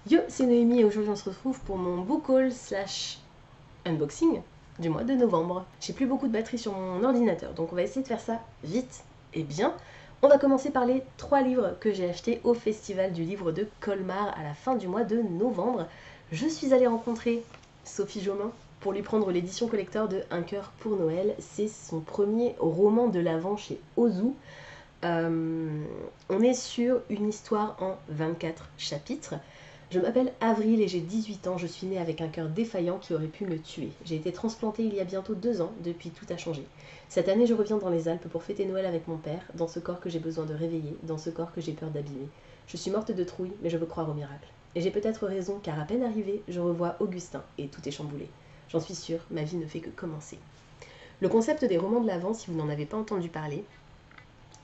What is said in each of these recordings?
Yo, c'est Noémie et aujourd'hui on se retrouve pour mon book haul slash unboxing du mois de novembre. J'ai plus beaucoup de batterie sur mon ordinateur, donc on va essayer de faire ça vite et bien. On va commencer par les 3 livres que j'ai achetés au Festival du livre de Colmar à la fin du mois de novembre. Je suis allée rencontrer Sophie Jomain pour lui prendre l'édition collector de Un cœur pour Noël. C'est son premier roman de l'Avent chez Ozu. On est sur une histoire en 24 chapitres. Je m'appelle Avril et j'ai 18 ans, je suis née avec un cœur défaillant qui aurait pu me tuer. J'ai été transplantée il y a bientôt 2 ans, depuis tout a changé. Cette année je reviens dans les Alpes pour fêter Noël avec mon père, dans ce corps que j'ai besoin de réveiller, dans ce corps que j'ai peur d'abîmer. Je suis morte de trouille, mais je veux croire au miracle. Et j'ai peut-être raison, car à peine arrivée, je revois Augustin, et tout est chamboulé. J'en suis sûre, ma vie ne fait que commencer. Le concept des romans de l'Avent, si vous n'en avez pas entendu parler,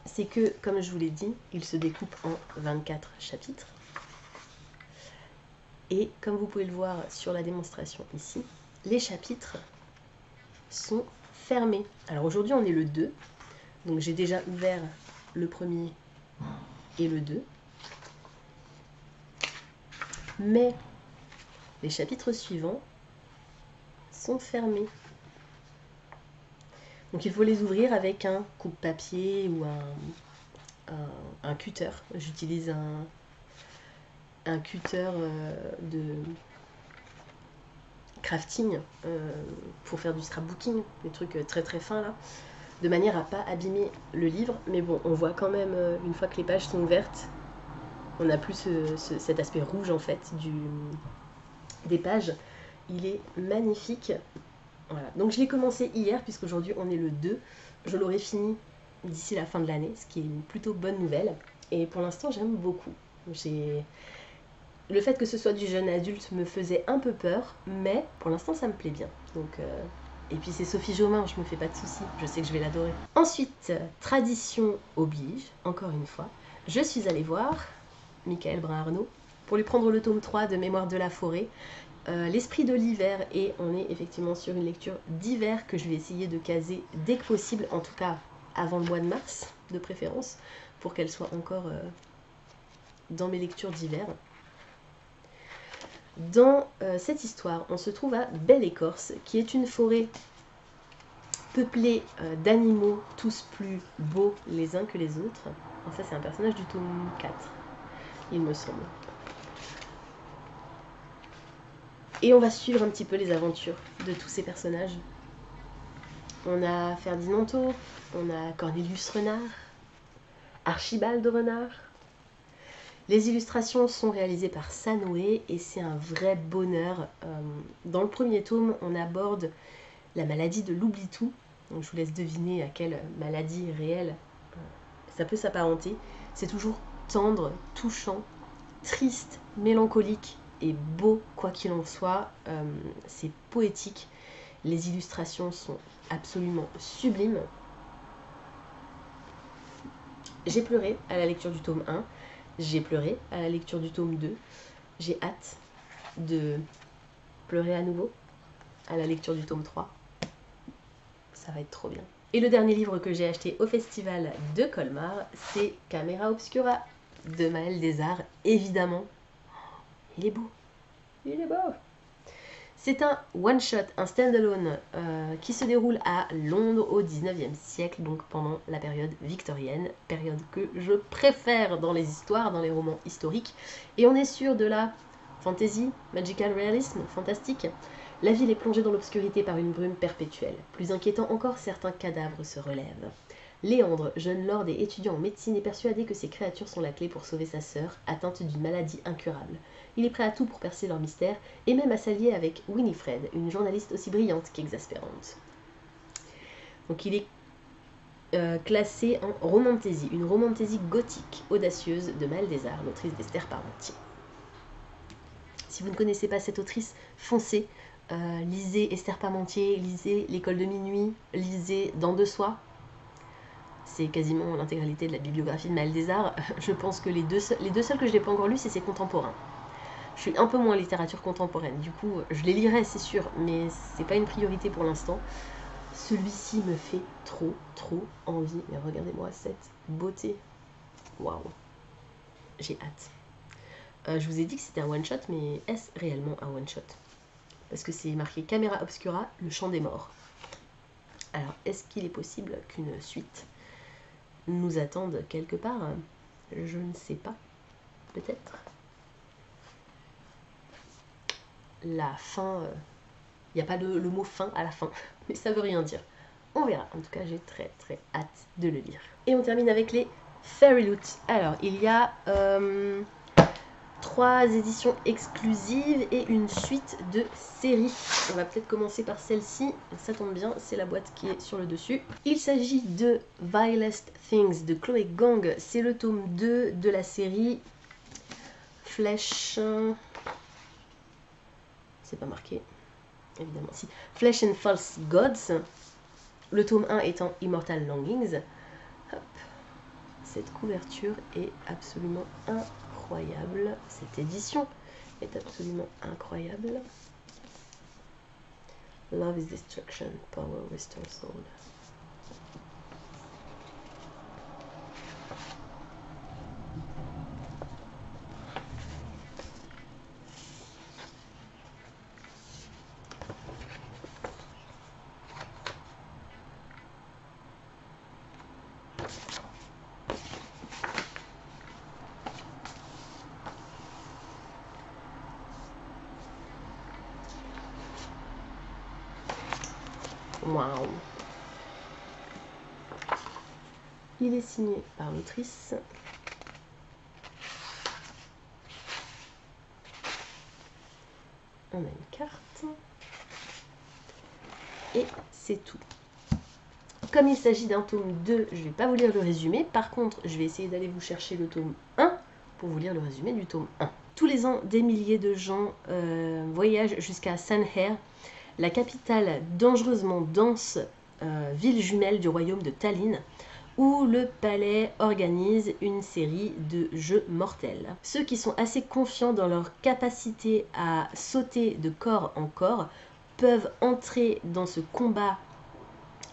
c'est que, comme je vous l'ai dit, il se découpe en 24 chapitres. Et comme vous pouvez le voir sur la démonstration ici, les chapitres sont fermés. Alors aujourd'hui on est le 2, donc j'ai déjà ouvert le premier et le 2. Mais les chapitres suivants sont fermés. Donc il faut les ouvrir avec un coupe-papier ou un cutter. J'utilise un cutter de crafting pour faire du scrapbooking, des trucs très très fins là, de manière à pas abîmer le livre. Mais bon, on voit quand même, une fois que les pages sont ouvertes, on n'a plus cet aspect rouge en fait des pages. Il est magnifique. Voilà. Donc je l'ai commencé hier, puisqu'aujourd'hui on est le 2. Je l'aurai fini d'ici la fin de l'année, ce qui est une plutôt bonne nouvelle. Et pour l'instant j'aime beaucoup. Le fait que ce soit du jeune adulte me faisait un peu peur, mais pour l'instant ça me plaît bien. Donc, et puis c'est Sophie Jomain, je me fais pas de soucis, je sais que je vais l'adorer. Ensuite, tradition oblige, encore une fois, je suis allée voir Michael Brun-Arnaud pour lui prendre le tome 3 de Mémoire de la forêt, l'esprit de l'hiver, et on est effectivement sur une lecture d'hiver que je vais essayer de caser dès que possible, en tout cas avant le mois de mars de préférence, pour qu'elle soit encore dans mes lectures d'hiver. Dans cette histoire, on se trouve à Belle-Écorce, qui est une forêt peuplée d'animaux tous plus beaux les uns que les autres. Alors ça c'est un personnage du tome 4, il me semble. Et on va suivre un petit peu les aventures de tous ces personnages. On a Ferdinand Taupe, on a Cornelius Renard, Archibald Renard. Les illustrations sont réalisées par Sanoé et c'est un vrai bonheur. Dans le premier tome, on aborde la maladie de l'oubli-tout. Donc je vous laisse deviner à quelle maladie réelle ça peut s'apparenter. C'est toujours tendre, touchant, triste, mélancolique et beau quoi qu'il en soit. C'est poétique. Les illustrations sont absolument sublimes. J'ai pleuré à la lecture du tome 1. J'ai pleuré à la lecture du tome 2. J'ai hâte de pleurer à nouveau à la lecture du tome 3. Ça va être trop bien. Et le dernier livre que j'ai acheté au festival de Colmar, c'est Camera Obscura de Maël Desarts, évidemment. Il est beau. Il est beau. C'est un one-shot, un stand-alone qui se déroule à Londres au 19e siècle, donc pendant la période victorienne, période que je préfère dans les histoires, dans les romans historiques. Et on est sur de la fantasy, magical realism, fantastique. La ville est plongée dans l'obscurité par une brume perpétuelle. Plus inquiétant encore, certains cadavres se relèvent. Léandre, jeune lord et étudiant en médecine, est persuadé que ces créatures sont la clé pour sauver sa sœur, atteinte d'une maladie incurable. Il est prêt à tout pour percer leur mystère, et même à s'allier avec Winifred, une journaliste aussi brillante qu'exaspérante. Donc il est classé en romantasy, une romantasy gothique, audacieuse de Maël Desarts, l'autrice d'Esther Parmentier. Si vous ne connaissez pas cette autrice, foncez. Lisez Esther Parmentier, lisez L'école de minuit, lisez Dans de soi. C'est quasiment l'intégralité de la bibliographie de Maël Desarts. Je pense que les deux seuls que je n'ai pas encore lus, c'est ses contemporains. Je suis un peu moins littérature contemporaine, du coup je les lirai c'est sûr, mais c'est pas une priorité pour l'instant. Celui-ci me fait trop envie, mais regardez-moi cette beauté. Waouh, j'ai hâte. Je vous ai dit que c'était un one-shot, mais est-ce réellement un one-shot? Parce que c'est marqué Camera Obscura, le chant des morts. Alors, est-ce qu'il est possible qu'une suite nous attende quelque part? Je ne sais pas. Peut-être. La fin... Il n'y a pas le mot fin à la fin, mais ça veut rien dire. On verra. En tout cas, j'ai très très hâte de le lire. Et on termine avec les Fairy Loot. Alors, il y a 3 éditions exclusives et une suite de séries. On va peut-être commencer par celle-ci. Ça tombe bien, c'est la boîte qui est sur le dessus. Il s'agit de Vilest Things de Chloé Gang. C'est le tome 2 de la série Flesh... C'est pas marqué. Évidemment, si. Flesh and False Gods. Le tome 1 étant Immortal Longings. Hop. Cette couverture est absolument incroyable. Cette édition est absolument incroyable. Love is destruction, power restores soul. Waouh! Il est signé par l'autrice. On a une carte. Et c'est tout. Comme il s'agit d'un tome 2, je ne vais pas vous lire le résumé. Par contre, je vais essayer d'aller vous chercher le tome 1 pour vous lire le résumé du tome 1. Tous les ans, des milliers de gens voyagent jusqu'à Sanher, la capitale dangereusement dense ville jumelle du royaume de Tallinn, où le palais organise une série de jeux mortels. Ceux qui sont assez confiants dans leur capacité à sauter de corps en corps peuvent entrer dans ce combat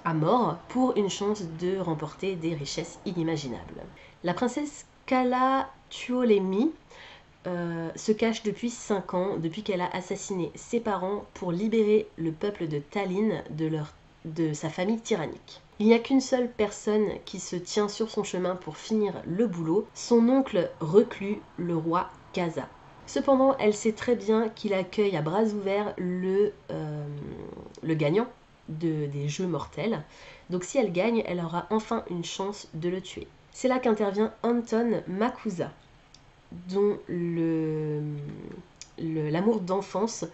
à mort pour une chance de remporter des richesses inimaginables. La princesse Kala Tuolemi se cache depuis 5 ans, depuis qu'elle a assassiné ses parents pour libérer le peuple de Tallinn de sa famille tyrannique. Il n'y a qu'une seule personne qui se tient sur son chemin pour finir le boulot, son oncle reclus, le roi Kaza. Cependant, elle sait très bien qu'il accueille à bras ouverts le gagnant des jeux mortels. Donc si elle gagne, elle aura enfin une chance de le tuer. C'est là qu'intervient Anton Makusa, dont l'amour d'enfance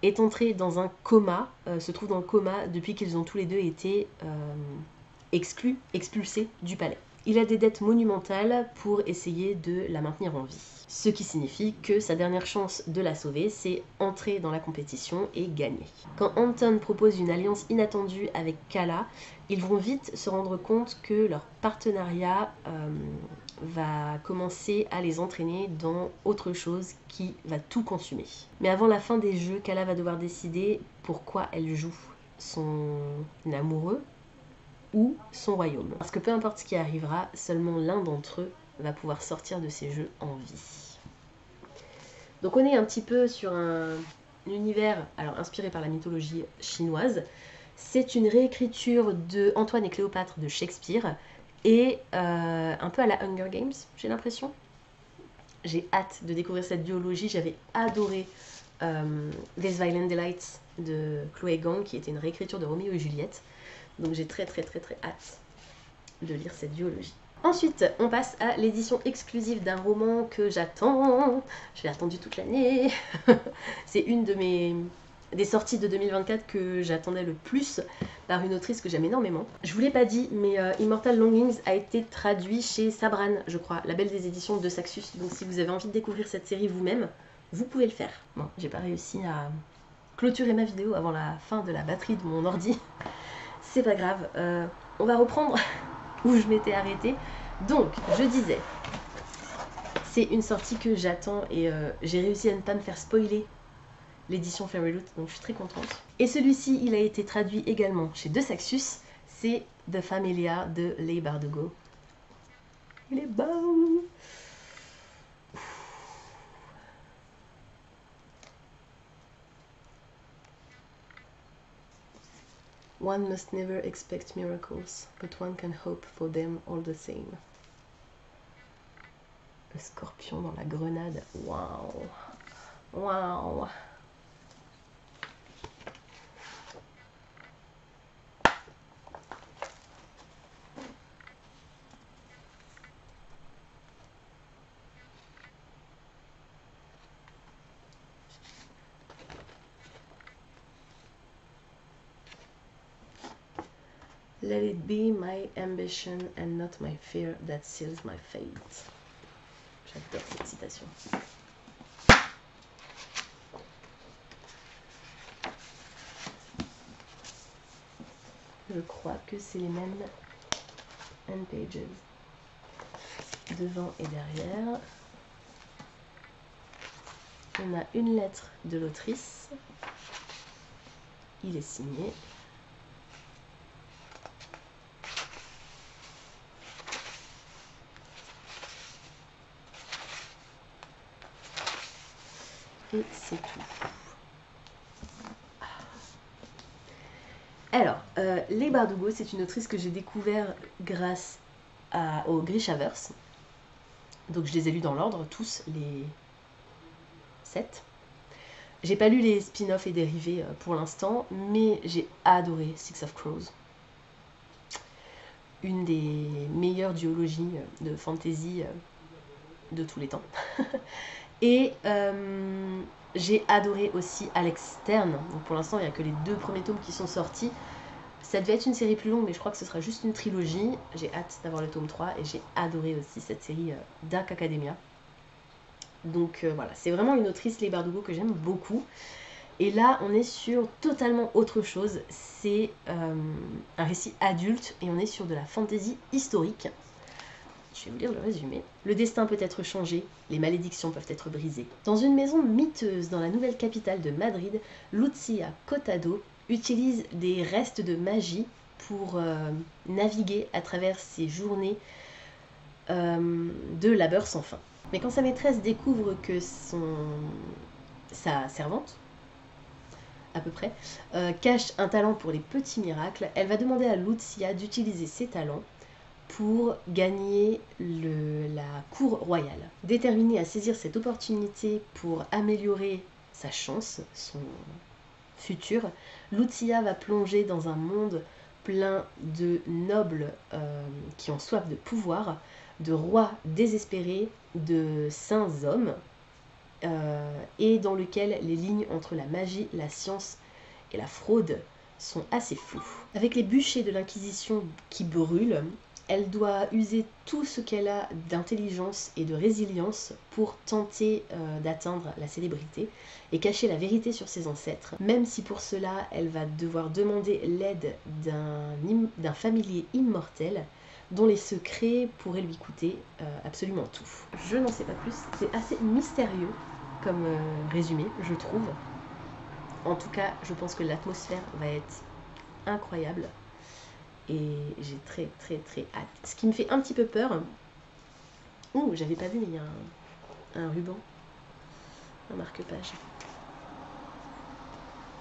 est entré dans un coma, se trouve dans le coma depuis qu'ils ont tous les deux été expulsés du palais. Il a des dettes monumentales pour essayer de la maintenir en vie. Ce qui signifie que sa dernière chance de la sauver, c'est entrer dans la compétition et gagner. Quand Anton propose une alliance inattendue avec Kala, ils vont vite se rendre compte que leur partenariat va commencer à les entraîner dans autre chose qui va tout consumer. Mais avant la fin des jeux, Kala va devoir décider pourquoi elle joue son amoureux ou son royaume. Parce que peu importe ce qui arrivera, seulement l'un d'entre eux va pouvoir sortir de ces jeux en vie. Donc on est un petit peu sur un univers alors inspiré par la mythologie chinoise. C'est une réécriture de Antoine et Cléopâtre de Shakespeare et un peu à la Hunger Games, j'ai l'impression. J'ai hâte de découvrir cette duologie. J'avais adoré This Violent Delights de Chloé Gang, qui était une réécriture de Roméo et Juliette. Donc j'ai très hâte de lire cette duologie. Ensuite, on passe à l'édition exclusive d'un roman que j'attends. Je l'ai attendu toute l'année. C'est une des sorties de 2024 que j'attendais le plus par une autrice que j'aime énormément. Je vous l'ai pas dit, mais Immortal Longings a été traduit chez Sabran, je crois, label des éditions de Saxus. Donc si vous avez envie de découvrir cette série vous-même, vous pouvez le faire. Bon, j'ai pas réussi à clôturer ma vidéo avant la fin de la batterie de mon ordi. C'est pas grave, on va reprendre où je m'étais arrêtée. Donc, je disais, c'est une sortie que j'attends et j'ai réussi à ne pas me faire spoiler l'édition Fairy Loot, donc je suis très contente. Et celui-ci, il a été traduit également chez De Saxus, c'est The Familia de Leigh Bardugo. Il est beau! One must never expect miracles, but one can hope for them all the same. Le scorpion dans la grenade. Waouh! Waouh! Let it be my ambition and not my fear that seals my fate. J'adore cette citation. Je crois que c'est les mêmes end pages. Devant et derrière. On a une lettre de l'autrice. Il est signé. Et c'est tout. Alors, Les Bardugo, c'est une autrice que j'ai découvert grâce aux Grishaverse. Donc je les ai lus dans l'ordre, tous les 7. J'ai pas lu les spin-offs et dérivés pour l'instant, mais j'ai adoré Six of Crows. Une des meilleures duologies de fantasy de tous les temps. Et j'ai adoré aussi Alex Stern. Donc pour l'instant, il n'y a que les 2 premiers tomes qui sont sortis. Ça devait être une série plus longue, mais je crois que ce sera juste une trilogie. J'ai hâte d'avoir le tome 3 et j'ai adoré aussi cette série Dark Academia. Donc voilà, c'est vraiment une autrice, Les Bardugo, que j'aime beaucoup. Et là, on est sur totalement autre chose. C'est un récit adulte et on est sur de la fantasy historique. Je vais vous lire le résumé. Le destin peut être changé, les malédictions peuvent être brisées. Dans une maison miteuse dans la nouvelle capitale de Madrid, Lucia Cotado utilise des restes de magie pour naviguer à travers ses journées de labeur sans fin. Mais quand sa maîtresse découvre que sa servante, à peu près, cache un talent pour les petits miracles, elle va demander à Lucia d'utiliser ses talents pour gagner la cour royale. Déterminée à saisir cette opportunité pour améliorer sa chance, son futur, Lucia va plonger dans un monde plein de nobles qui ont soif de pouvoir, de rois désespérés, de saints hommes, et dans lequel les lignes entre la magie, la science et la fraude sont assez floues. Avec les bûchers de l'Inquisition qui brûlent, elle doit user tout ce qu'elle a d'intelligence et de résilience pour tenter d'atteindre la célébrité et cacher la vérité sur ses ancêtres, même si pour cela elle va devoir demander l'aide d'un familier immortel dont les secrets pourraient lui coûter absolument tout. Je n'en sais pas plus, c'est assez mystérieux comme résumé, je trouve. En tout cas, je pense que l'atmosphère va être incroyable. Et j'ai très hâte. Ce qui me fait un petit peu peur. Ouh, j'avais pas vu, mais il y a un ruban. Un marque-page.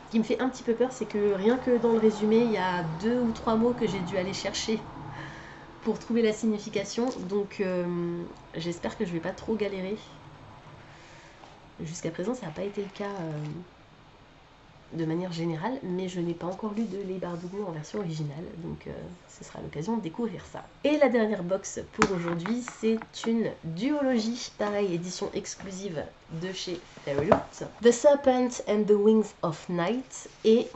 Ce qui me fait un petit peu peur, c'est que rien que dans le résumé, il y a 2 ou 3 mots que j'ai dû aller chercher pour trouver la signification. Donc j'espère que je vais pas trop galérer. Jusqu'à présent, ça n'a pas été le cas de manière générale, mais je n'ai pas encore lu de Les Bardugo en version originale, donc ce sera l'occasion de découvrir ça. Et la dernière box pour aujourd'hui, c'est une duologie, pareil, édition exclusive de chez Fairyloot. The Serpent and the Wings of Night et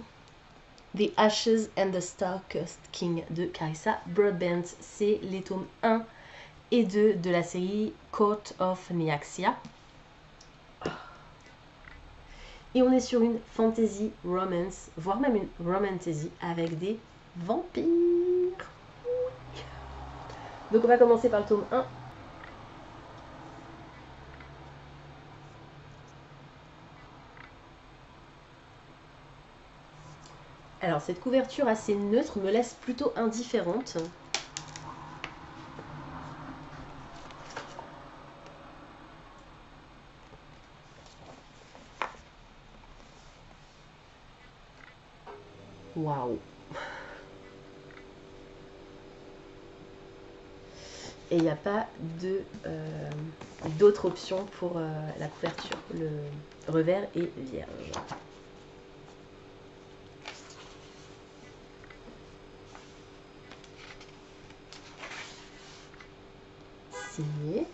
The Ashes and the Star-Cursed King de Carissa Broadbent. C'est les tomes 1 et 2 de la série Court of Nyaxia. Et on est sur une fantasy romance, voire même une romantasy avec des vampires. Donc on va commencer par le tome 1. Alors cette couverture assez neutre me laisse plutôt indifférente. Waouh! Et il n'y a pas d'autre option pour la couverture. Le revers est vierge. Signé.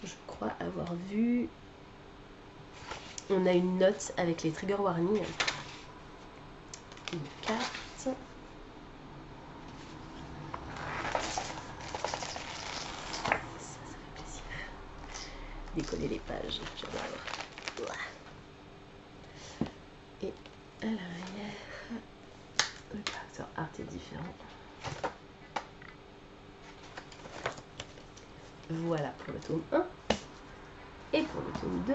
Je crois avoir vu. On a une note avec les trigger warnings. Une carte. Ça fait plaisir. Décoller les pages, j'adore. Et à l'arrière, le caractère art est différent. Voilà pour le tome 1. Et pour le tome 2.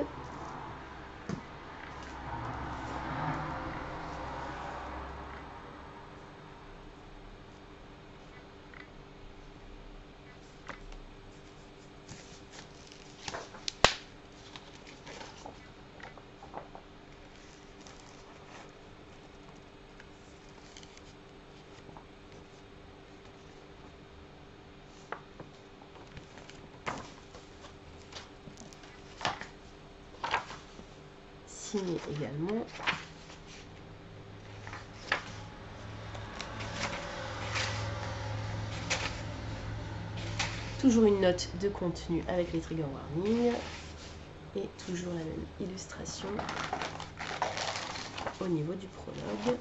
Signé également. Toujours une note de contenu avec les trigger warnings et toujours la même illustration au niveau du prologue.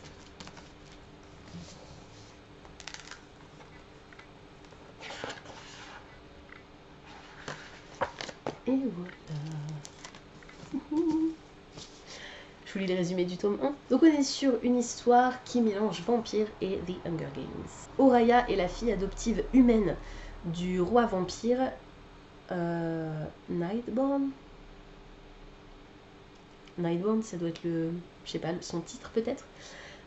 Et voilà. Je vous lis les résumés du tome 1. Donc on est sur une histoire qui mélange vampire et The Hunger Games. Oraya est la fille adoptive humaine du roi vampire Nightborn. Nightborn, ça doit être le, je sais pas, son titre peut-être.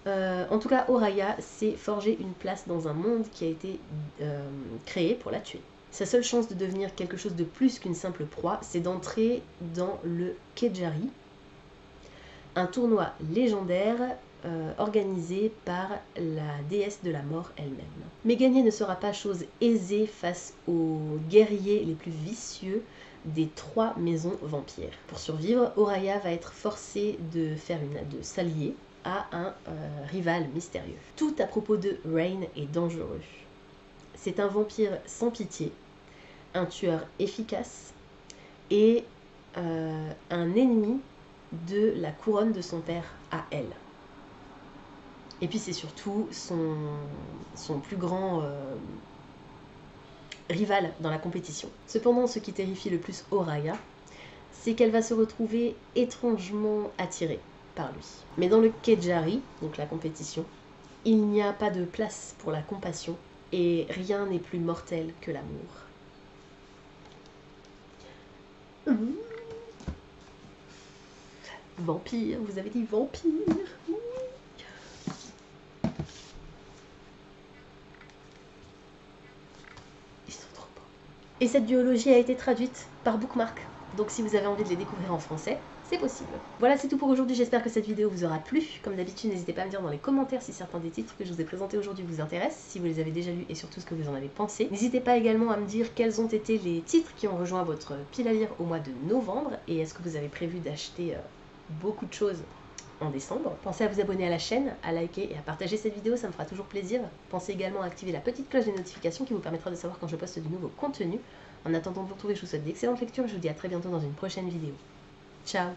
En tout cas, Oraya s'est forgé une place dans un monde qui a été créé pour la tuer. Sa seule chance de devenir quelque chose de plus qu'une simple proie, c'est d'entrer dans le Kejari, un tournoi légendaire organisé par la déesse de la mort elle-même. Mais gagner ne sera pas chose aisée face aux guerriers les plus vicieux des 3 maisons vampires. Pour survivre, Oraya va être forcée de s'allier à un rival mystérieux. Tout à propos de Rain est dangereux. C'est un vampire sans pitié, un tueur efficace et un ennemi de la couronne de son père à elle. Et puis c'est surtout son plus grand rival dans la compétition. Cependant, ce qui terrifie le plus Oraya, c'est qu'elle va se retrouver étrangement attirée par lui. Mais dans le Kejari, donc la compétition, il n'y a pas de place pour la compassion et rien n'est plus mortel que l'amour. Vampire, vous avez dit vampire. Ils sont trop beaux. Et cette duologie a été traduite par Bookmark. Donc si vous avez envie de les découvrir en français, c'est possible. Voilà, c'est tout pour aujourd'hui. J'espère que cette vidéo vous aura plu. Comme d'habitude, n'hésitez pas à me dire dans les commentaires si certains des titres que je vous ai présentés aujourd'hui vous intéressent, si vous les avez déjà lus et surtout ce que vous en avez pensé. N'hésitez pas également à me dire quels ont été les titres qui ont rejoint votre pile à lire au mois de novembre et est-ce que vous avez prévu d'acheter beaucoup de choses en décembre. Pensez à vous abonner à la chaîne, à liker et à partager cette vidéo, ça me fera toujours plaisir. Pensez également à activer la petite cloche des notifications qui vous permettra de savoir quand je poste du nouveau contenu. En attendant de vous retrouver, je vous souhaite d'excellentes lectures et je vous dis à très bientôt dans une prochaine vidéo. Ciao!